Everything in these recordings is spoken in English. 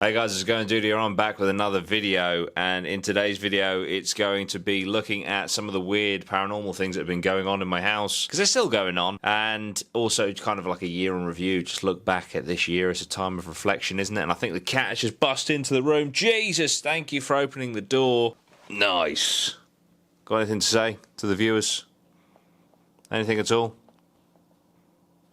Hey guys, it's going Dudey. I'm back with another video, and in today's video it's going to be looking at some of the weird paranormal things that have been going on in my house, because they're still going on, and also kind of like a year in review. Just look back at this year as a time of reflection, isn't it? And I think the cat has just bust into the room. Jesus, thank you for opening the door. Nice. Got anything to say to the viewers? Anything at all?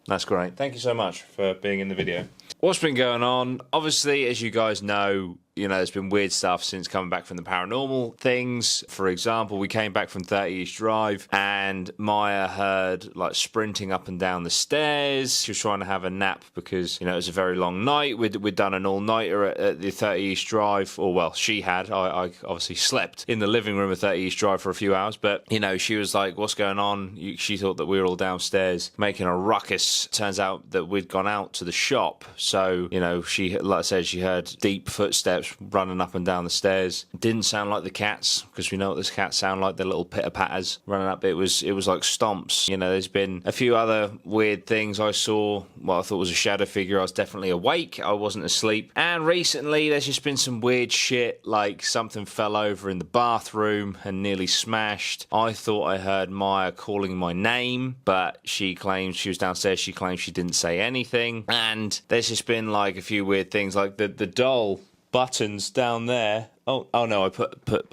That's great. Thank you so much for being in the video. What's been going on? Obviously, as you guys know, there's been weird stuff since coming back from the paranormal things. For example, we came back from 30 East Drive and Maya heard like sprinting up and down the stairs. She was trying to have a nap because, it was a very long night. We'd done an all-nighter at the 30 East Drive, or well, she had. I obviously slept in the living room of 30 East Drive for a few hours, but, she was like, what's going on? She thought that we were all downstairs making a ruckus. Turns out that we'd gone out to the shop. So, she, like I said, she heard deep footsteps running up and down the stairs. It didn't sound like the cats, because we know what this cats sound like. They're little pitter-patters running up. It was like stomps. There's been a few other weird things I saw. Well, I thought was a shadow figure. I was definitely awake. I wasn't asleep. And recently, there's just been some weird shit, like something fell over in the bathroom and nearly smashed. I thought I heard Maya calling my name, but she claimed she was downstairs. She claimed she didn't say anything. And there's just been like a few weird things, like the doll buttons down there. Oh no,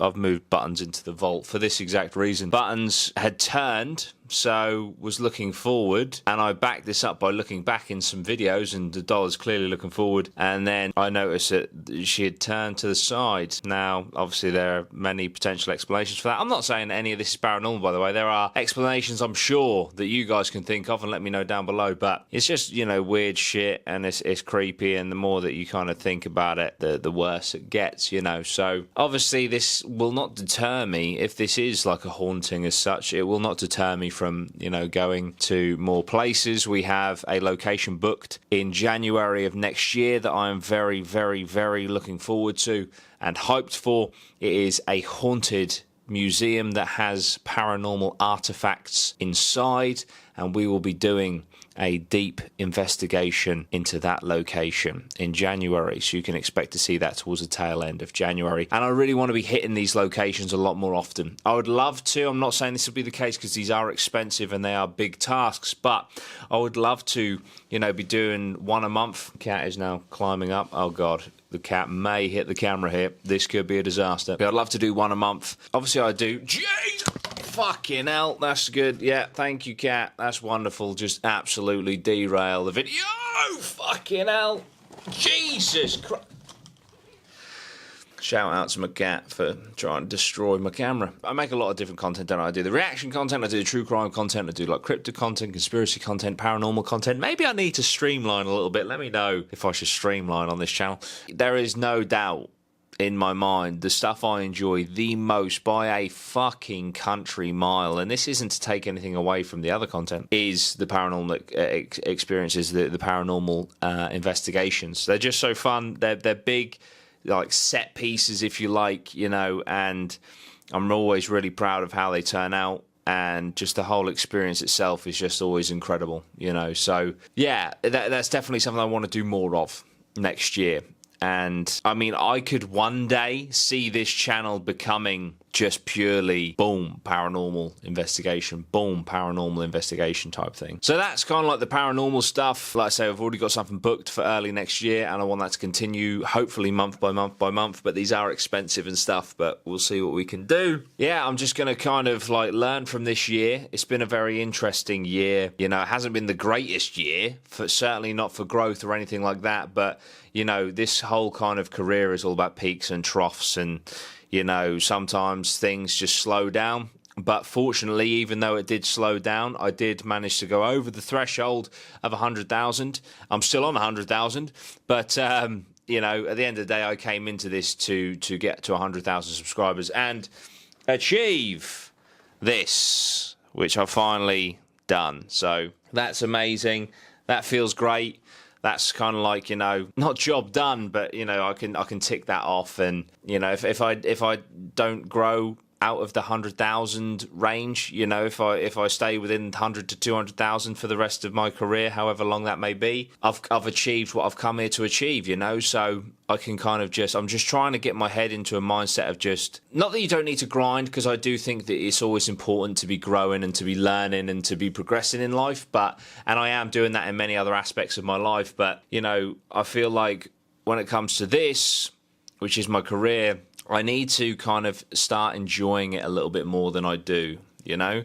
I've moved buttons into the vault for this exact reason. Buttons had turned, so was looking forward, and I backed this up by looking back in some videos, and the doll is clearly looking forward, and then I noticed that she had turned to the side. Now, obviously, there are many potential explanations for that. I'm not saying that any of this is paranormal, by the way. There are explanations, I'm sure, that you guys can think of, and let me know down below, but it's just, weird shit, and it's creepy, and the more that you kind of think about it, the worse it gets, So, obviously, this will not deter me. If this is like a haunting as such, it will not deter me from, going to more places. We have a location booked in January of next year that I am very, very, very looking forward to and hyped for. It is a haunted museum that has paranormal artifacts inside, and we will be doing a deep investigation into that location in January, so you can expect to see that towards the tail end of January. And I really want to be hitting these locations a lot more often. I would love to. I'm not saying this will be the case because these are expensive and they are big tasks, but I would love to, be doing one a month. Cat is now climbing up. Oh God, the cat may hit the camera here. This could be a disaster. But I'd love to do one a month. Obviously I do. Jeez! Fucking hell, that's good. Yeah, thank you, cat. That's wonderful. Just absolutely derail the video. Fucking hell. Jesus Christ. Shout out to my cat for trying to destroy my camera. I make a lot of different content, don't I? I do the reaction content, I do the true crime content, I do like crypto content, conspiracy content, paranormal content. Maybe I need to streamline a little bit. Let me know if I should streamline on this channel. There is no doubt in my mind, the stuff I enjoy the most by a fucking country mile, and this isn't to take anything away from the other content, is the paranormal experiences, the paranormal investigations. They're just so fun. They're big, like set pieces, if you like, and I'm always really proud of how they turn out. And just the whole experience itself is just always incredible, So, yeah, that's definitely something I want to do more of next year. And, I mean, I could one day see this channel becoming just purely, boom, paranormal investigation type thing. So that's kind of like the paranormal stuff. Like I say, I've already got something booked for early next year, and I want that to continue, hopefully month by month by month, but these are expensive and stuff, but we'll see what we can do. Yeah, I'm just going to kind of like learn from this year. It's been a very interesting year. It hasn't been the greatest year, certainly not for growth or anything like that, but, this whole kind of career is all about peaks and troughs, and, sometimes things just slow down. But fortunately, even though it did slow down, I did manage to go over the threshold of 100,000. I'm still on 100,000, but, at the end of the day, I came into this to get to 100,000 subscribers and achieve this, which I've finally done. So that's amazing. That feels great. That's kind of like, not job done, but, I can tick that off. And, if I don't grow out of the 100,000 range. You know, if I stay within 100 to 200,000 for the rest of my career, however long that may be, I've achieved what I've come here to achieve, you know. So I can kind of I'm just trying to get my head into a mindset of just, not that you don't need to grind, because I do think that it's always important to be growing and to be learning and to be progressing in life, and I am doing that in many other aspects of my life. But, you know, I feel like when it comes to this, which is my career, I need to kind of start enjoying it a little bit more than I do, you know,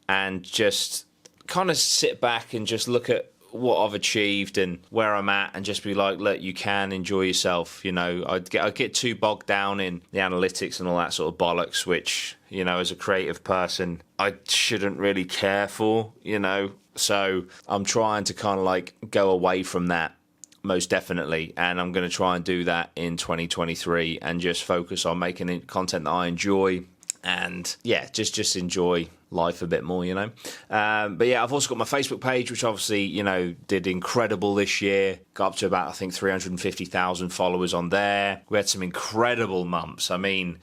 and just kind of sit back and just look at what I've achieved and where I'm at, and just be like, look, you can enjoy yourself, you know. I get too bogged down in the analytics and all that sort of bollocks, which, you know, as a creative person, I shouldn't really care for, you know. So I'm trying to kind of like go away from that, most definitely, and I'm going to try and do that in 2023 and just focus on making content that I enjoy, and yeah, just enjoy life a bit more, you know. But yeah, I've also got my Facebook page, which obviously, you know, did incredible this year. Got up to about, I think, 350,000 followers on there. We had some incredible months. I mean,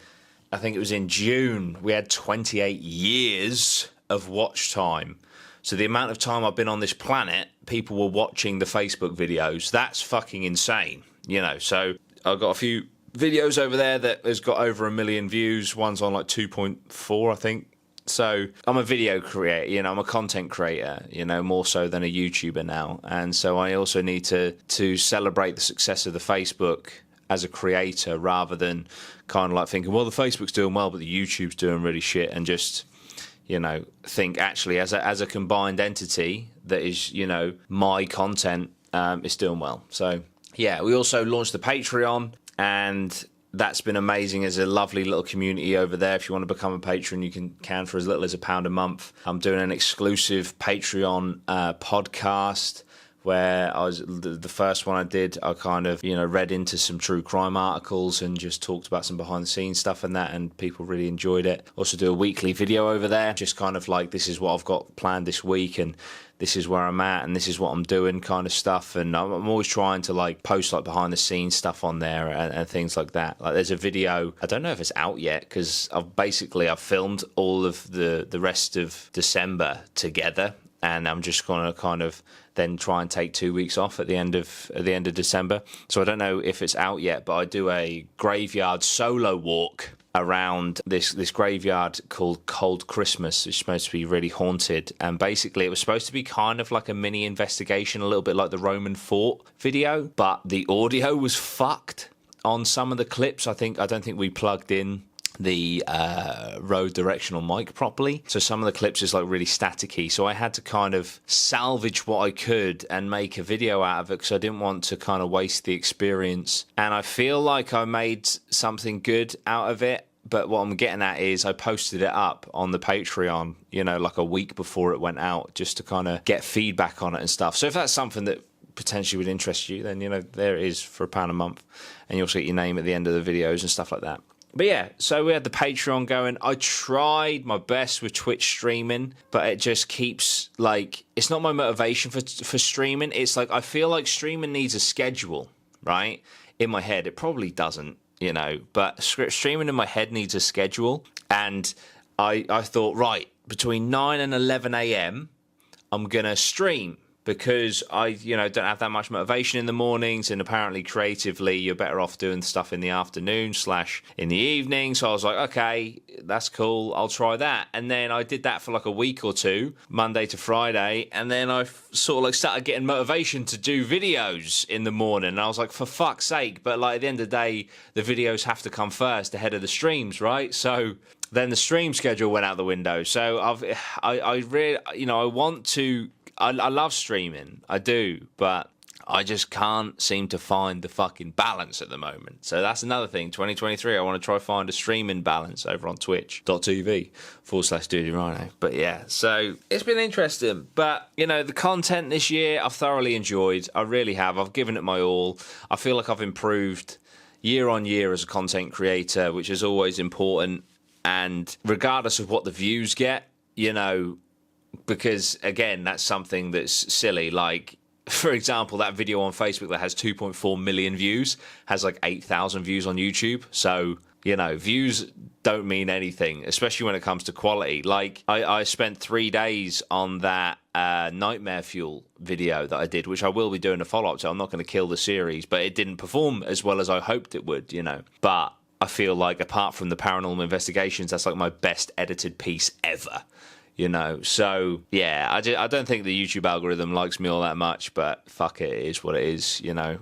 I think it was in June, we had 28 years of watch time. So the amount of time I've been on this planet, people were watching the Facebook videos. That's fucking insane, you know. So I've got a few videos over there that has got over 1 million views. One's on like 2.4, I think. So I'm a video creator, you know, I'm a content creator, you know, more so than a YouTuber now. And so I also need to celebrate the success of the Facebook as a creator, rather than kind of like thinking, well, the Facebook's doing well, but the YouTube's doing really shit, and just, you know, think actually as a combined entity that is, you know, my content is doing well. So yeah, we also launched the Patreon, and that's been amazing. There's a lovely little community over there. If you want to become a patron, you can for as little as £1 a month. I'm doing an exclusive Patreon podcast, where I was the first one I did, I kind of, you know, read into some true crime articles and just talked about some behind the scenes stuff and that, and people really enjoyed it. Also do a weekly video over there, just kind of like, this is what I've got planned this week, and this is where I'm at, and this is what I'm doing kind of stuff. And I'm always trying to like post like behind the scenes stuff on there and things like that. Like there's a video, I don't know if it's out yet, because I've filmed all of the rest of December together, and I'm just going to kind of then try and take 2 weeks off at the end of December. So I don't know if it's out yet, but I do a graveyard solo walk around this graveyard called Cold Christmas. It's supposed to be really haunted, and basically it was supposed to be kind of like a mini investigation, a little bit like the Roman fort video, but the audio was fucked on some of the clips. I don't think we plugged in the Rode directional mic properly, so some of the clips is like really staticky, so I had to kind of salvage what I could and make a video out of it, because I didn't want to kind of waste the experience. And I feel like I made something good out of it, but what I'm getting at is I posted it up on the Patreon, you know, like a week before it went out, just to kind of get feedback on it and stuff. So if that's something that potentially would interest you, then, you know, there it is for £1 a month, and you also get your name at the end of the videos and stuff like that. But yeah, so we had the Patreon going. I tried my best with Twitch streaming, but it just keeps, like, it's not my motivation for streaming. It's like, I feel like streaming needs a schedule, right? In my head, it probably doesn't, you know, but streaming in my head needs a schedule. And I thought, right, between 9 and 11 a.m., I'm going to stream, because I, you know, don't have that much motivation in the mornings, and apparently creatively you're better off doing stuff in the afternoon / in the evening. So I was like, okay, that's cool, I'll try that. And then I did that for like a week or two, Monday to Friday, and then I sort of like started getting motivation to do videos in the morning. And I was like, for fuck's sake, but like at the end of the day, the videos have to come first ahead of the streams, right? So then the stream schedule went out the window. So I really, you know, I love streaming, I do, but I just can't seem to find the fucking balance at the moment. So that's another thing. 2023, I want to try find a streaming balance over on twitch.tv/Dudey Rhino. But yeah, so it's been interesting. But, you know, the content this year I've thoroughly enjoyed. I really have. I've given it my all. I feel like I've improved year on year as a content creator, which is always important. And regardless of what the views get, you know, because, again, that's something that's silly. Like, for example, that video on Facebook that has 2.4 million views has like 8,000 views on YouTube. So, You know, views don't mean anything, especially when it comes to quality. Like, I spent 3 days on that Nightmare Fuel video that I did, which I will be doing a follow-up to. I'm not going to kill the series, but it didn't perform as well as I hoped it would, you know. But I feel like, apart from the paranormal investigations, that's like my best edited piece ever. You know, so yeah, I don't think the YouTube algorithm likes me all that much, but fuck it, it is what it is. You know,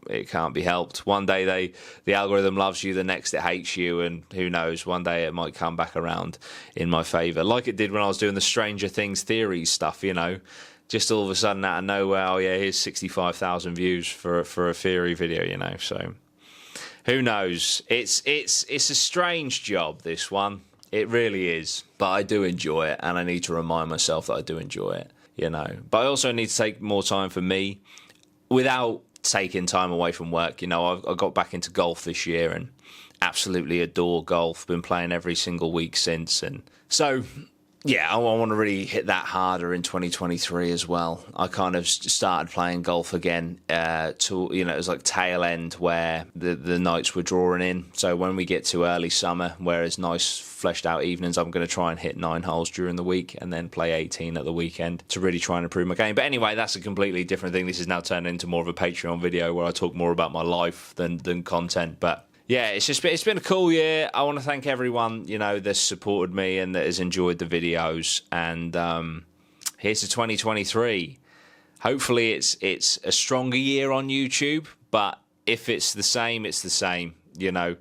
it can't be helped. One day the algorithm loves you, the next it hates you, and who knows? One day it might come back around in my favour, like it did when I was doing the Stranger Things theories stuff. You know, just all of a sudden out of nowhere, oh yeah, here's 65,000 views for a theory video. You know, so who knows? It's a strange job, this one. It really is, but I do enjoy it, and I need to remind myself that I do enjoy it, you know. But I also need to take more time for me without taking time away from work. You know, I got back into golf this year and absolutely adore golf. Been playing every single week since, and so yeah, I want to really hit that harder in 2023 as well. I kind of started playing golf again to, you know, it was like tail end where the nights were drawing in. So when we get to early summer, where it's nice fleshed out evenings, I'm going to try and hit 9 holes during the week and then play 18 at the weekend to really try and improve my game. But anyway, that's a completely different thing. This is now turned into more of a Patreon video where I talk more about my life than content. But yeah, it's been a cool year. I want to thank everyone, you know, that's supported me and that has enjoyed the videos. And here's to 2023. Hopefully it's a stronger year on YouTube, but if it's the same, it's the same. You know,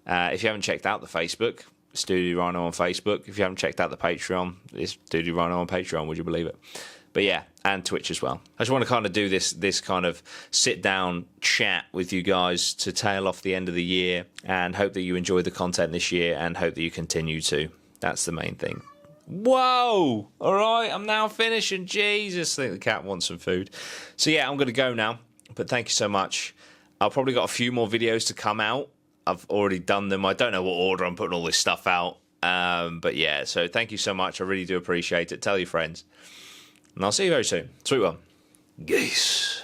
if you haven't checked out the Facebook, it's Dudey Rhino on Facebook. If you haven't checked out the Patreon, it's Dudey Rhino on Patreon. Would you believe it? But yeah, and Twitch as well. I just want to kind of do this kind of sit-down chat with you guys to tail off the end of the year, and hope that you enjoyed the content this year and hope that you continue to. That's the main thing. Whoa! All right, I'm now finishing. Jesus, I think the cat wants some food. So yeah, I'm going to go now, but thank you so much. I've probably got a few more videos to come out. I've already done them. I don't know what order I'm putting all this stuff out. But yeah, so thank you so much. I really do appreciate it. Tell your friends. And I'll see you very soon. Sweet one. Geese.